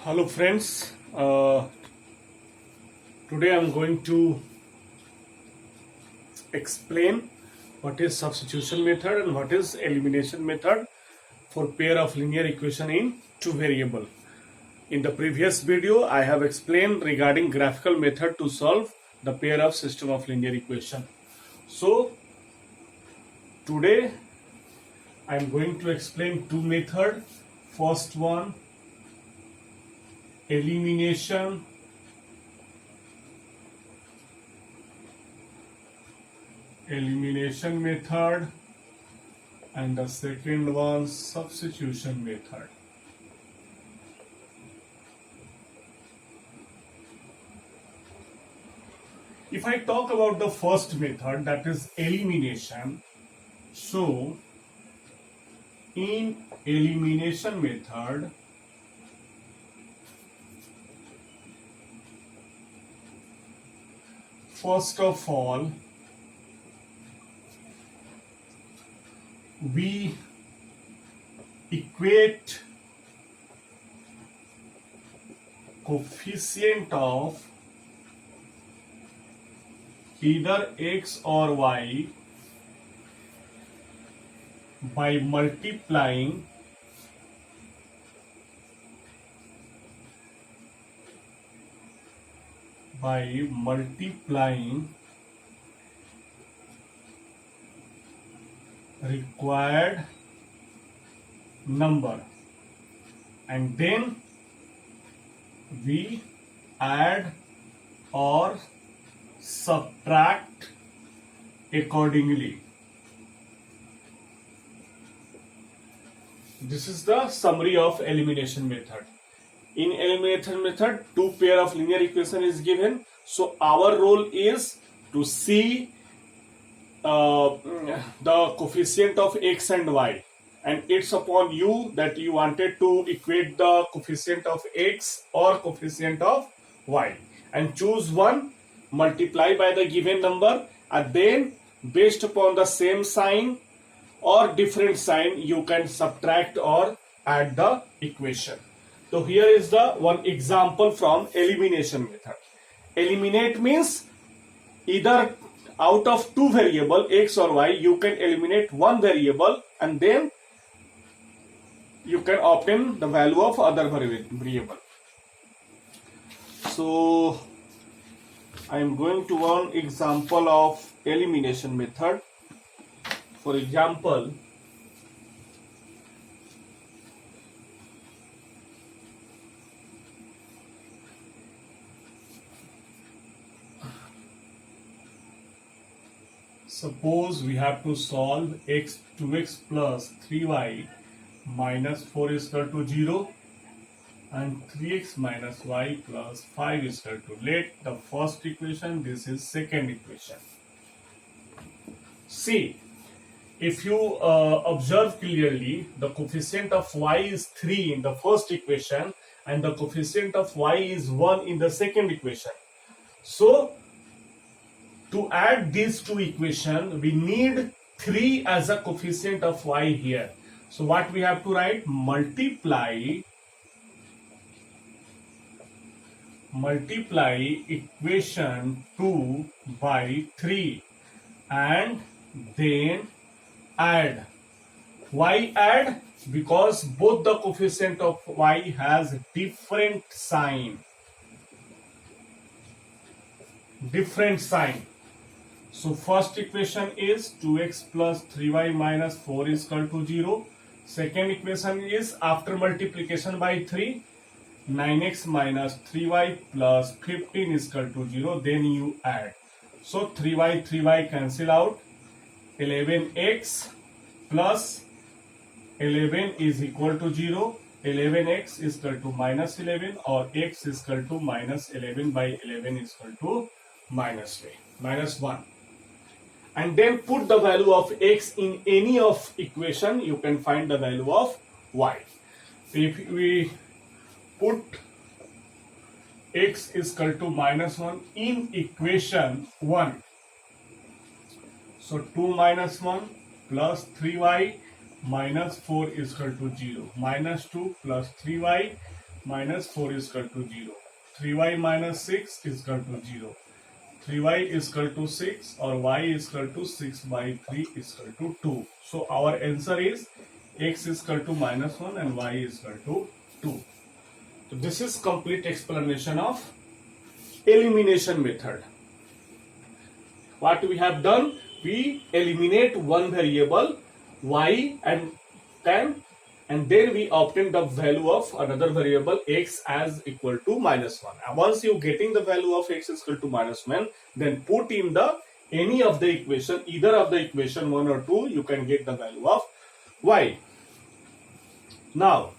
Hello friends, today I am going to explain what is substitution method and what is elimination method for pair of linear equation in two variable. In the previous video I have explained regarding graphical method to solve the pair of system of linear equation. So today I am going to explain two method. First one, elimination method, and the second one, substitution method. If I talk about the first method, that is elimination, so in elimination method, first of all, we equate coefficient of either x or y by multiplying required number, and then we add or subtract accordingly. This is the summary of elimination method. In elimination method, two pair of linear equation is given. So our role is to see the coefficient of x and y, and it's upon you that you wanted to equate the coefficient of x or coefficient of y, and choose one, multiply by the given number, and then based upon the same sign or different sign you can subtract or add the equation. So here is the one example from elimination method. Eliminate means either out of two variable x or y you can eliminate one variable, and then you can obtain the value of other variable. So I am going to one example of elimination method. For example, suppose we have to solve 2x plus 3y minus 4 is equal to 0 and 3x minus y plus 5 is equal to, let the first equation, this is second equation. See, if you observe clearly, the coefficient of y is 3 in the first equation and the coefficient of y is 1 in the second equation. So to add these two equations, we need 3 as a coefficient of y here. So what we have to write? Multiply equation 2 by 3 and then add. Why add? Because both the coefficient of y has different sign. So first equation is 2x plus 3y minus 4 is equal to 0. Second equation is after multiplication by 3, 9x minus 3y plus 15 is equal to 0. Then you add. So 3y cancel out. 11x plus 11 is equal to 0. 11x is equal to minus 11, or x is equal to minus 11 by 11 is equal to minus 1. And then put the value of x in any of equation, you can find the value of y. If we put x is equal to minus 1 in equation 1, so 2 minus 1 plus 3y minus 4 is equal to 0. Minus 2 plus 3y minus 4 is equal to 0. 3y minus 6 is equal to 0. 3y is equal to 6 or y is equal to 6 by 3 is equal to 2. So our answer is x is equal to minus 1 and y is equal to 2. So this is complete explanation of elimination method. What we have done, we eliminate one variable y and then we obtain the value of another variable x as equal to minus 1. And once you getting the value of x is equal to minus 1, then put in the any of the equation, either of the equation 1 or 2, you can get the value of y. Now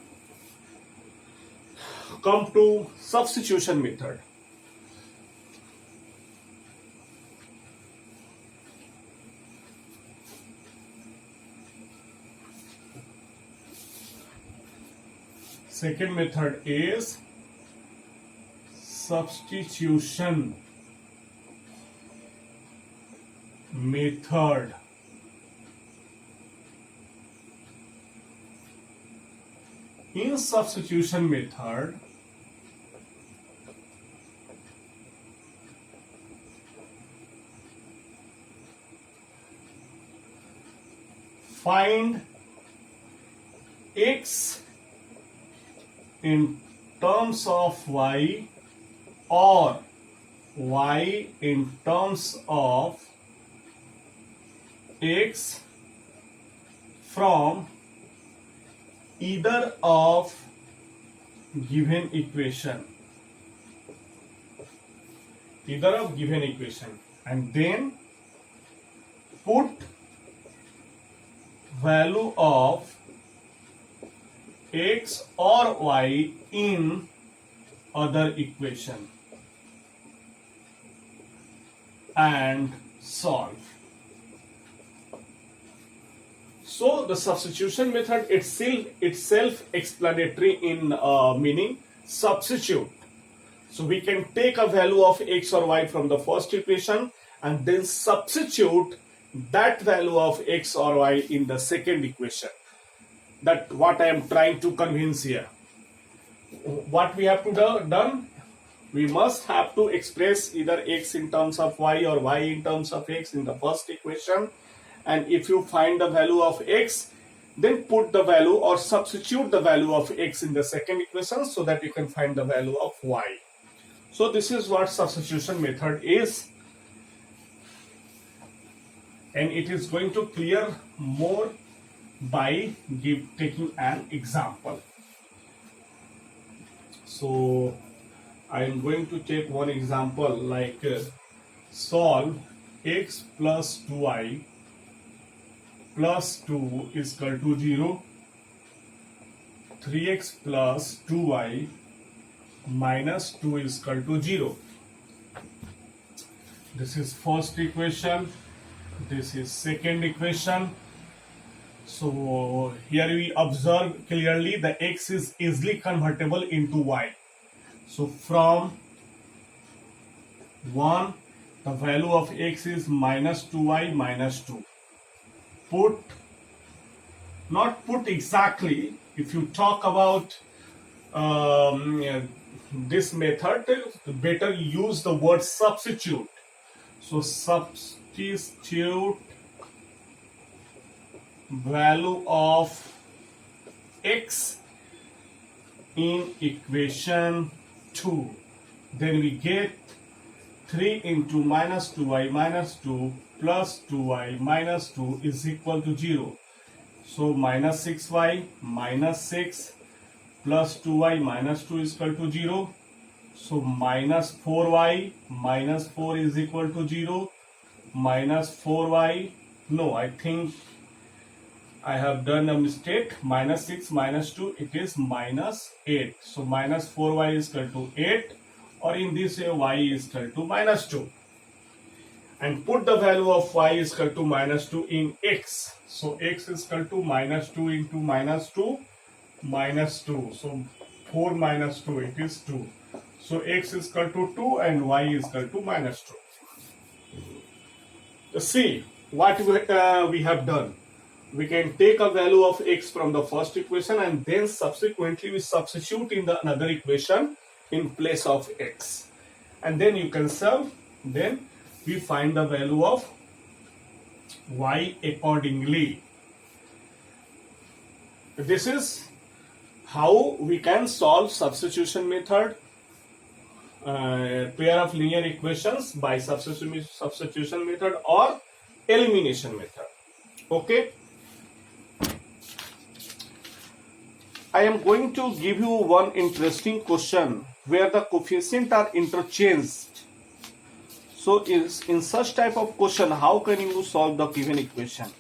come to substitution method. Second method is substitution method. In substitution method, find x in terms of y or y in terms of x from either of given equation, and then put value of x or y in other equation and solve. So the substitution method itself explanatory in meaning substitute. So we can take a value of x or y from the first equation and then substitute that value of x or y in the second equation. That what I am trying to convince here. What we have to done, we must have to express either x in terms of y or y in terms of x in the first equation, and if you find the value of x, then put the value or substitute the value of x in the second equation so that you can find the value of y. So this is what substitution method is, and it is going to clear more by taking an example. So I am going to take one example like solve x plus 2y plus 2 is equal to 0, 3x plus 2y minus 2 is equal to 0. This is first equation, this is second equation. So here we observe clearly the x is easily convertible into y. So from 1, the value of x is minus 2y minus 2. Not put exactly, if you talk about this method, better use the word substitute. So substitute value of x in equation 2, then we get 3 into minus 2y minus 2 plus 2y minus 2 is equal to 0. So minus 6y minus 6 plus 2y minus 2 is equal to 0. So minus 4y minus 4 is equal to 0. Minus 4y, no, I think I have done a mistake. Minus 6 minus 2, it is minus 8. So minus 4y is equal to 8, or in this way y is equal to minus 2. And put the value of y is equal to minus 2 in x. So x is equal to minus 2 into minus 2, minus 2. So 4 minus 2, it is 2. So x is equal to 2 and y is equal to minus 2. See what we have done. we can take a value of x from the first equation and then subsequently we substitute in the another equation in place of x, and then you can solve. Then we find the value of y accordingly. This is how we can solve substitution method, pair of linear equations by substitution method or elimination method. Okay, I am going to give you one interesting question where the coefficients are interchanged. So in such type of question, how can you solve the given equation?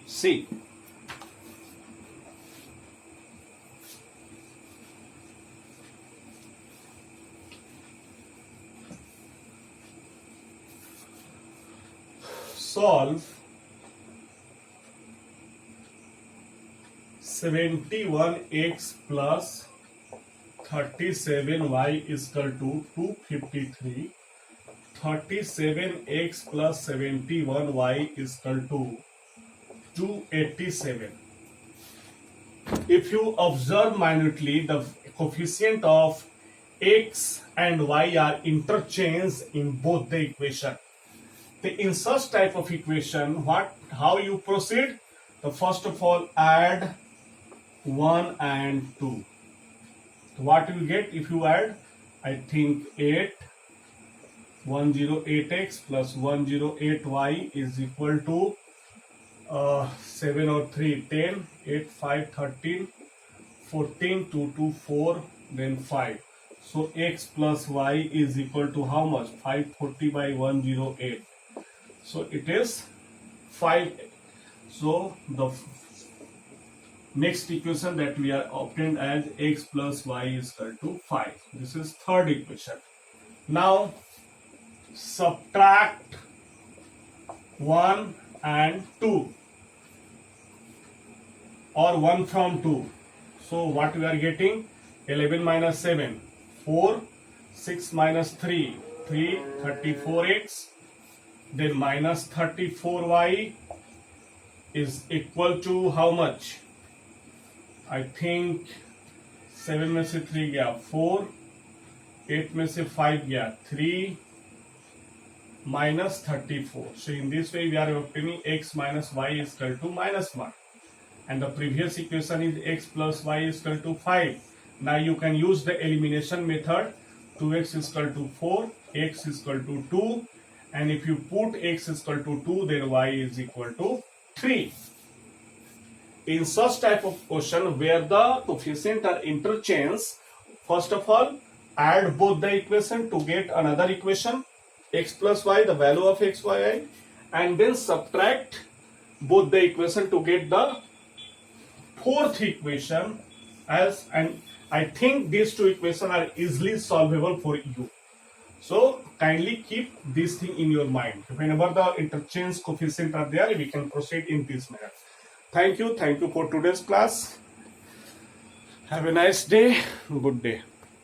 See, solve 71x plus 37y is equal to 253. 37x plus 71y is equal to 287. If you observe minutely, the coefficient of x and y are interchanged in both the equation. In such type of equation, how you proceed? So first of all, add 1 and 2. So what you get if you add? I think 8. 108x plus 108y is equal to 7 or 3, 10, 8, 5, 13, 14, 2, 2, 4, then 5. So x plus y is equal to how much? 540 by 108. So it is 5. So the next equation that we are obtained as x plus y is equal to 5. This is third equation. Now subtract 1 and 2 or 1 from 2. So what we are getting? 11 minus 7, 4, 6 minus 3, 3, 34x, then minus 34y is equal to how much? I think 7 में से 3 गया 4, 8 में से 5 गया 3, minus 34. So in this way we are obtaining x minus y is equal to minus 1. And the previous equation is x plus y is equal to 5. Now you can use the elimination method. 2x is equal to 4, x is equal to 2. And if you put x is equal to 2, then y is equal to 3. In such type of question where the coefficients are interchanged, first of all, add both the equation to get another equation, x plus y, the value of x, y, and then subtract both the equation to get the fourth equation and I think these two equations are easily solvable for you. So kindly keep this thing in your mind. Whenever the interchange coefficients are there, we can proceed in this manner. Thank you for today's class. Have a nice day. Good day.